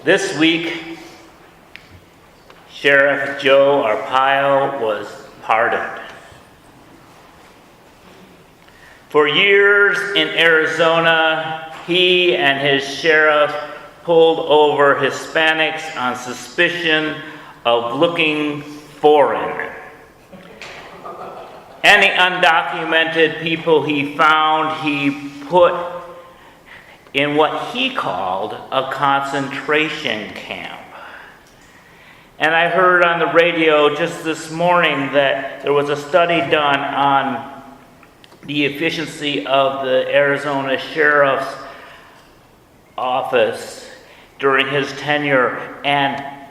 This week, Sheriff Joe Arpaio was pardoned. For years in Arizona, he and his sheriff pulled over Hispanics on suspicion of looking foreign. Any undocumented people he found, he put in what he called a concentration camp. And I heard on the radio just this morning that there was a study done on the efficiency of the Arizona Sheriff's Office during his tenure, and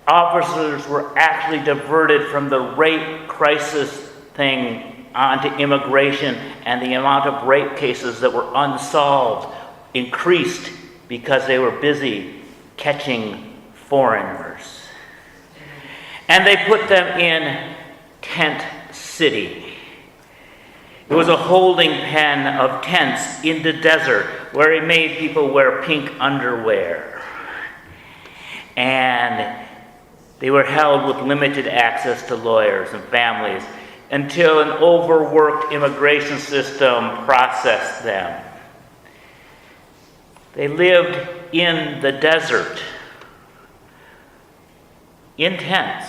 officers were actually diverted from the rape crisis thing onto immigration, and the amount of rape cases that were unsolved increased because they were busy catching foreigners. And they put them in Tent City. It was a holding pen of tents in the desert where he made people wear pink underwear. And they were held with limited access to lawyers and families until an overworked immigration system processed them. They lived in the desert, in tents,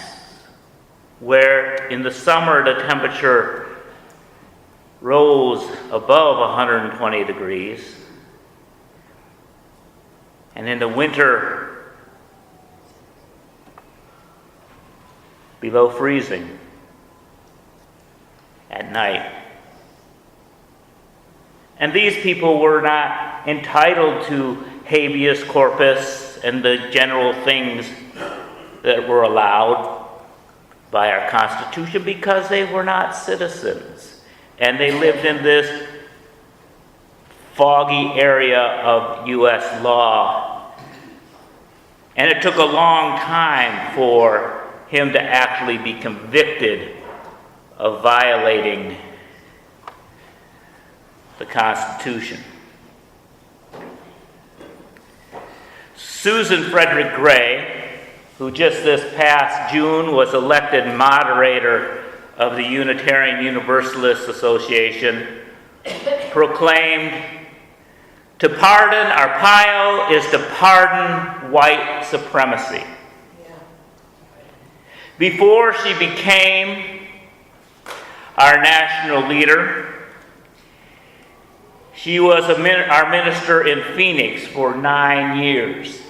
where in the summer the temperature rose above 120 degrees, and in the winter below freezing at night. And these people were not entitled to habeas corpus and the general things that were allowed by our Constitution because they were not citizens. And they lived in this foggy area of U.S. law. And it took a long time for him to actually be convicted of violating the Constitution. Susan Frederick Gray, who just this past June was elected moderator of the Unitarian Universalist Association, proclaimed, "To pardon Arpaio is to pardon white supremacy." Before she became our national leader, she was our minister in Phoenix for 9 years.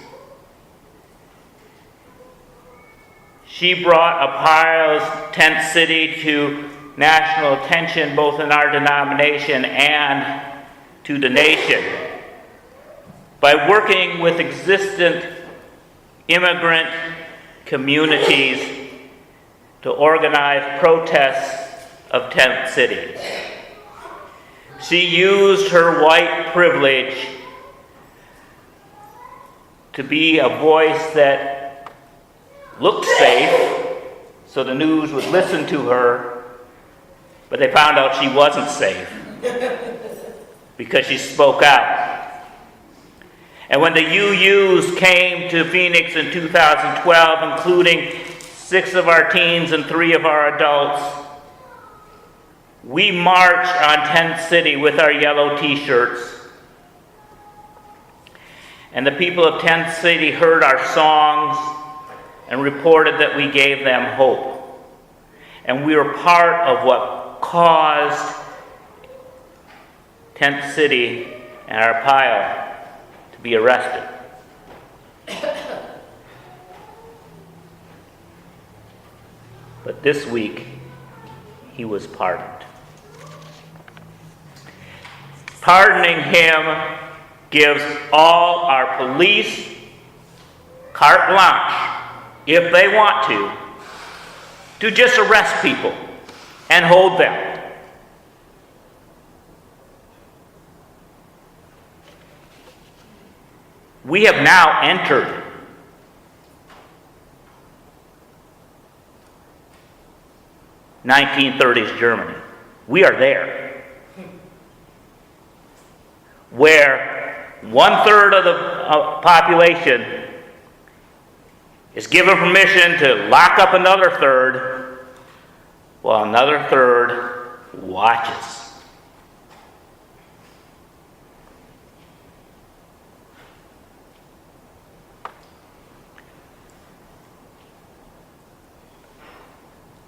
She brought Arpaio's Tent City to national attention, both in our denomination and to the nation, by working with existent immigrant communities to organize protests of Tent City. She used her white privilege to be a voice that looked safe, so the news would listen to her, but they found out she wasn't safe because she spoke out. And when the UUs came to Phoenix in 2012, including 6 of our teens and 3 of our adults, we marched on Tent City with our yellow t-shirts. And the people of Tent City heard our songs and reported that we gave them hope. And we were part of what caused Tent City and Arpaio to be arrested. But this week, he was pardoned. Pardoning him gives all our police carte blanche, if they want to just arrest people and hold them. We have now entered (1930s) Germany. We are there, where 1/3 of the population is given permission to lock up another third, while another third watches.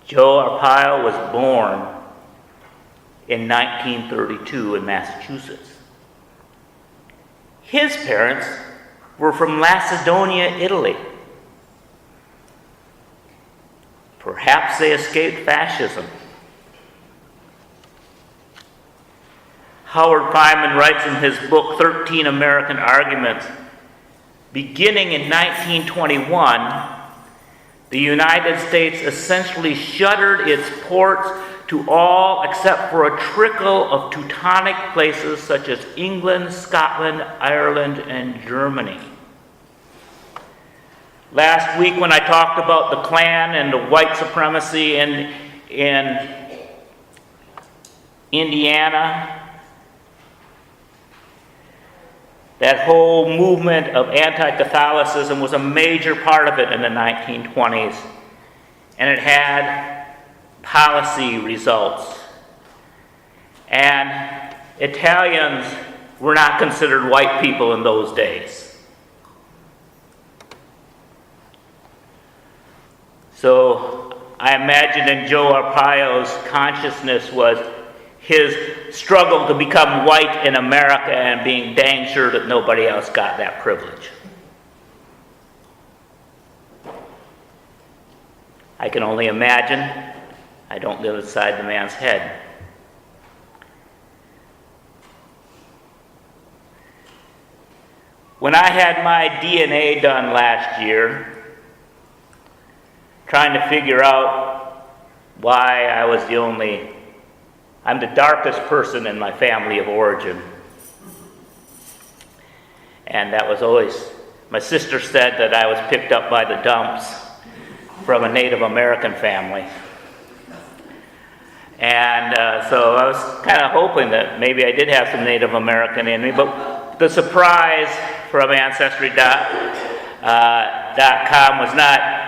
Joe Arpaio was born in 1932 in Massachusetts. His parents were from Macedonia, Italy. Perhaps they escaped fascism. Howard Fineman writes in his book, 13 American Arguments, beginning in 1921, the United States essentially shuttered its ports to all except for a trickle of Teutonic places such as England, Scotland, Ireland, and Germany. Last week when I talked about the Klan and the white supremacy in Indiana, that whole movement of anti-Catholicism was a major part of it in the 1920s, and it had policy results. And Italians were not considered white people in those days. So I imagine in Joe Arpaio's consciousness was his struggle to become white in America and being dang sure that nobody else got that privilege. I can only imagine. I don't live inside the man's head. When I had my DNA done last year, trying to figure out why I was I'm the darkest person in my family of origin. And that was always, my sister said that I was picked up by the dumps from a Native American family. And so I was kind of hoping that maybe I did have some Native American in me, but the surprise from Ancestry.com was not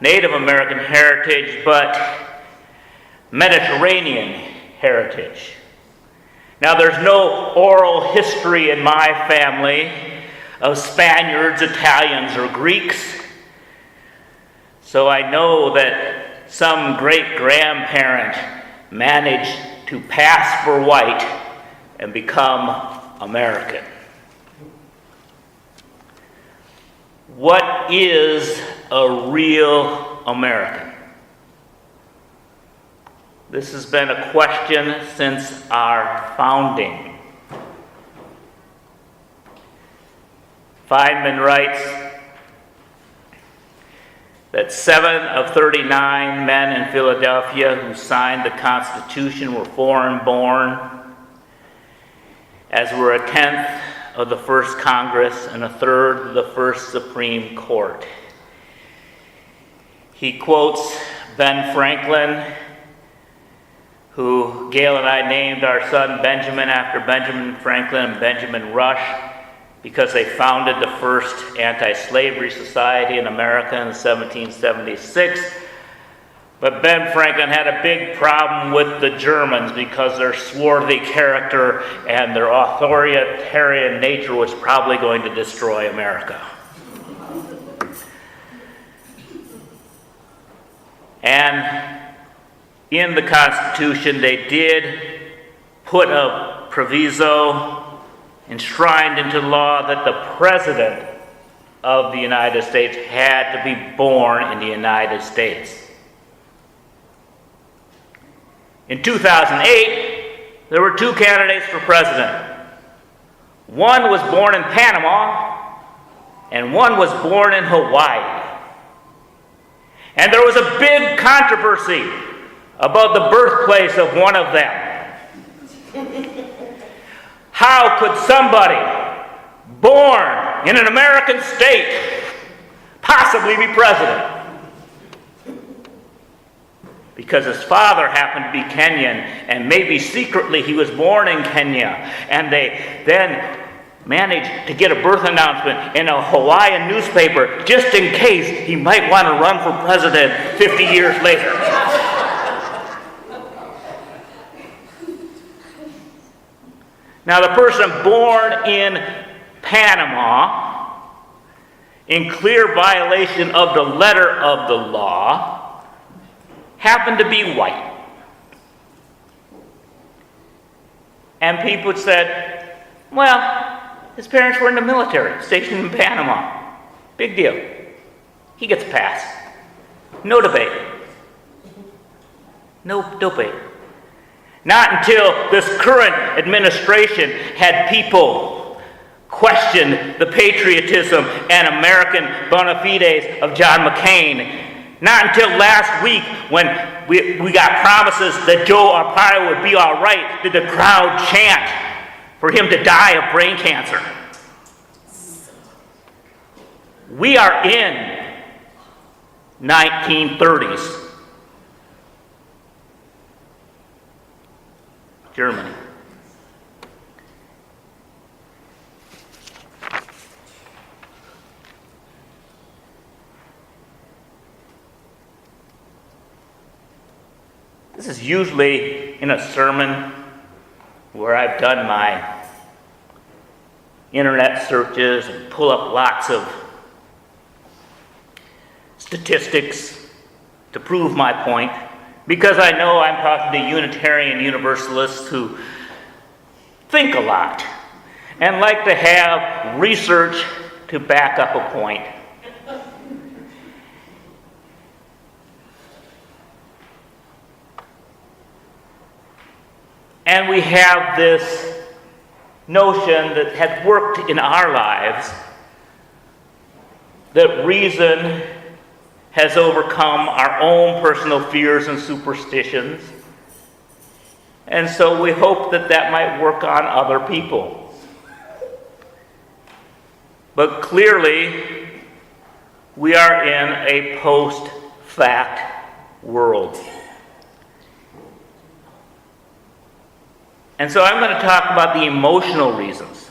Native American heritage, but Mediterranean heritage. Now, there's no oral history in my family of Spaniards, Italians, or Greeks, so I know that some great-grandparent managed to pass for white and become American. What is a real American? This has been a question since our founding. Feynman writes that 7 of 39 men in Philadelphia who signed the Constitution were foreign-born, as were 1/10 of the first Congress and 1/3 of the first Supreme Court. He quotes Ben Franklin, who Gail and I named our son Benjamin after Benjamin Franklin and Benjamin Rush because they founded the first anti-slavery society in America in 1776. But Ben Franklin had a big problem with the Germans because their swarthy character and their authoritarian nature was probably going to destroy America. And in the Constitution, they did put a proviso enshrined into law that the President of the United States had to be born in the United States. In 2008, there were 2 candidates for president. One was born in Panama, and one was born in Hawaii. And there was a big controversy about the birthplace of one of them. How could somebody born in an American state possibly be president? Because his father happened to be Kenyan, and maybe secretly he was born in Kenya, and they then managed to get a birth announcement in a Hawaiian newspaper just in case he might want to run for president 50 years later. Now, the person born in Panama, in clear violation of the letter of the law, happened to be white. And people said, well, his parents were in the military, stationed in Panama. Big deal. He gets a pass. No debate. No debate. Not until this current administration had people question the patriotism and American bona fides of John McCain. Not until last week when we got promises that Joe Arpaio would be all right did the crowd chant for him to die of brain cancer. We are in 1930s Germany. This is usually in a sermon where I've done my internet searches and pull up lots of statistics to prove my point, because I know I'm talking to Unitarian Universalists who think a lot and like to have research to back up a point. And we have this notion that has worked in our lives that reason has overcome our own personal fears and superstitions. And so we hope that that might work on other people. But clearly, we are in a post-fact world. And so I'm going to talk about the emotional reasons,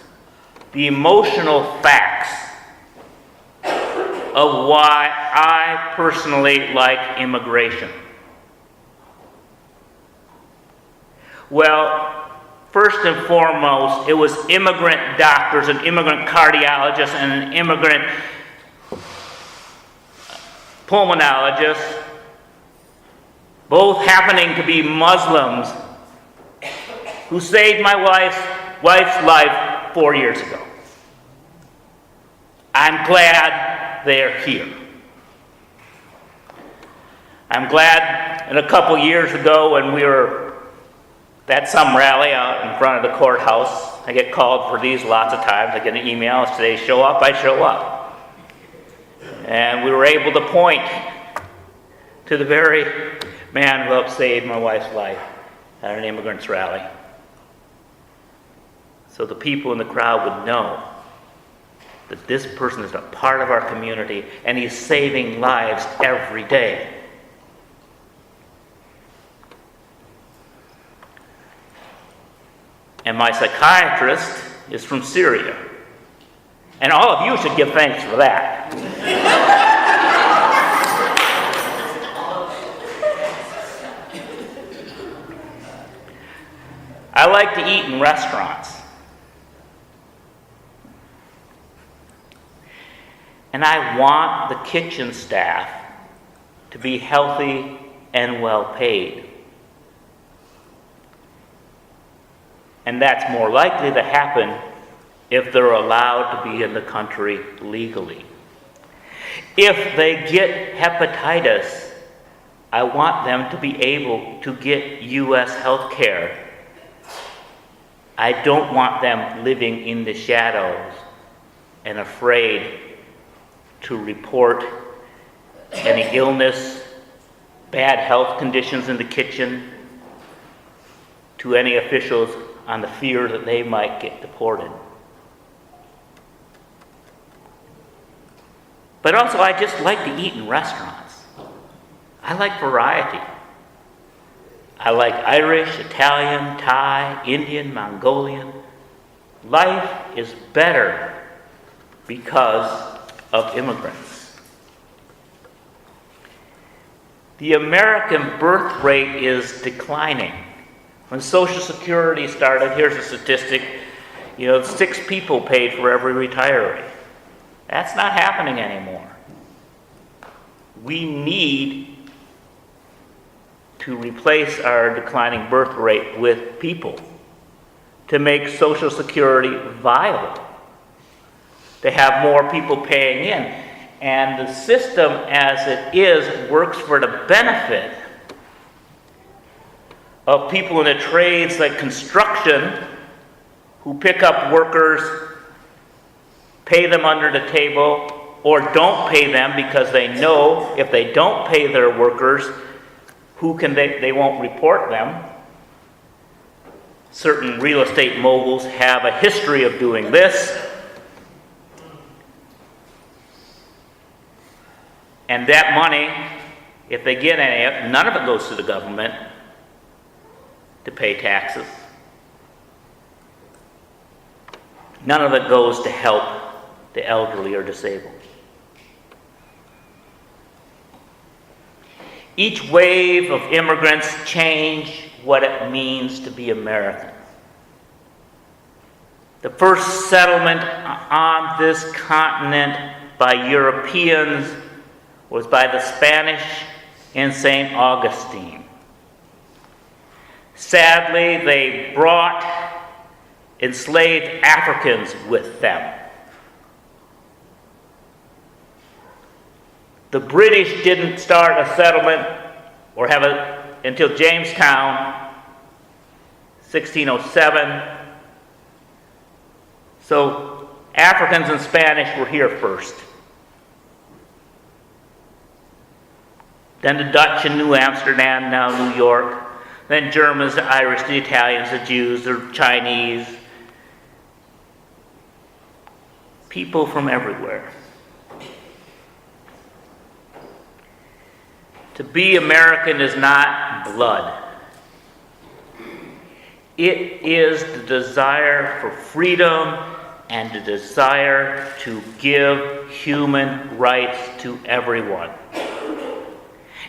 the emotional facts of why I personally like immigration. Well, first and foremost, it was immigrant doctors, an immigrant cardiologist, and an immigrant pulmonologist, both happening to be Muslims, who saved my wife's life 4 years ago. I'm glad they're here. I'm glad in a couple years ago when we were at some rally out in front of the courthouse, I get called for these lots of times. I get an email that says, show up, I show up. And we were able to point to the very man who helped save my wife's life at an immigrants rally. So the people in the crowd would know that this person is a part of our community and he's saving lives every day. And my psychiatrist is from Syria. And all of you should give thanks for that. I like to eat in restaurants. And I want the kitchen staff to be healthy and well paid. And that's more likely to happen if they're allowed to be in the country legally. If they get hepatitis, I want them to be able to get U.S. health care. I don't want them living in the shadows and afraid to report any illness, bad health conditions in the kitchen to any officials on the fear that they might get deported. But also, I just like to eat in restaurants. I like variety. I like Irish, Italian, Thai, Indian, Mongolian. Life is better because of immigrants. The American birth rate is declining. When Social Security started, here's a statistic, 6 people paid for every retiree. That's not happening anymore. We need to replace our declining birth rate with people to make Social Security viable, to have more people paying in. And the system as it is works for the benefit of people in the trades like construction who pick up workers, pay them under the table, or don't pay them because they know if they don't pay their workers, they won't report them. Certain real estate moguls have a history of doing this. And that money, if they get any, none of it goes to the government to pay taxes. None of it goes to help the elderly or disabled. Each wave of immigrants changed what it means to be American. The first settlement on this continent by Europeans was by the Spanish in St. Augustine. Sadly, they brought enslaved Africans with them. The British didn't start a settlement or have it until Jamestown, 1607. So Africans and Spanish were here first. Then the Dutch in New Amsterdam, now New York. Then Germans, the Irish, the Italians, the Jews, the Chinese. People from everywhere. To be American is not blood. It is the desire for freedom and the desire to give human rights to everyone.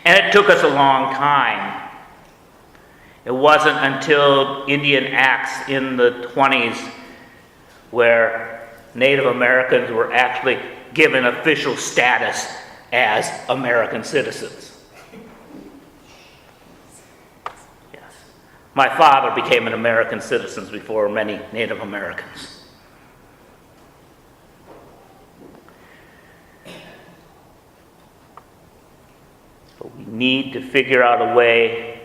And it took us a long time. It wasn't until Indian Acts in the 20s where Native Americans were actually given official status as American citizens. Yes. My father became an American citizen before many Native Americans. But we need to figure out a way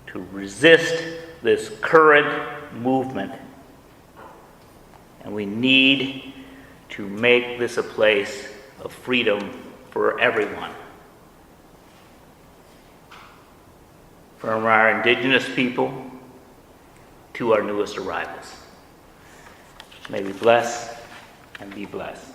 to resist this current movement. And we need to make this a place of freedom for everyone. From our indigenous people to our newest arrivals. May we bless and be blessed.